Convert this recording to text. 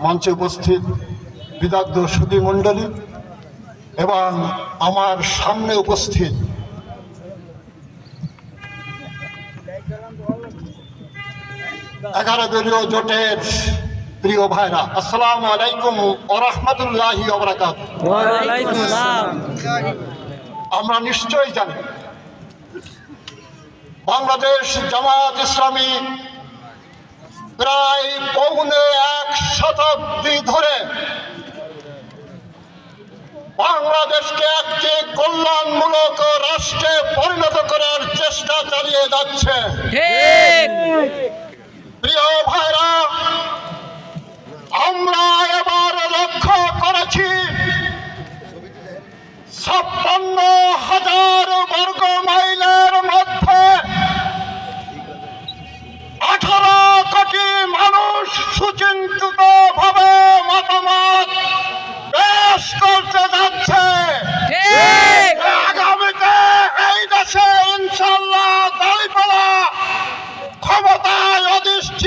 মঞ্চে উপস্থিত বিদগ্ধ সুধী মণ্ডলী এবং আমার সামনে উপস্থিত এগারো দলীয় জোটের প্রিয় ভাইরা, আসসালামু আলাইকুম ওয়া রাহমাতুল্লাহি ওয়া বারাকাতুহু। ওয়া আলাইকুম আসসালাম। আমরা নিশ্চয়ই জানি বাংলাদেশ জামাত ইসলামী প্রায় পৌনে এক শতাব্দী ধরে বাংলাদেশকে একটি কল্যাণমূলক রাষ্ট্রে পরিণত করার চেষ্টা চালিয়ে যাচ্ছে। প্রিয় ভাইরা, আমরা এবার লক্ষ্য করেছি 56,000 বর্গ মাইলের মধ্যে 18 কোটি মানুষ সুচিন্তিত ভাবে মতামত পেশ করতে যাচ্ছে। আগামীতে এই দেশে ইনশাআল্লাহ দাঁড়িপাল্লা ক্ষমতায় অধিষ্ঠিত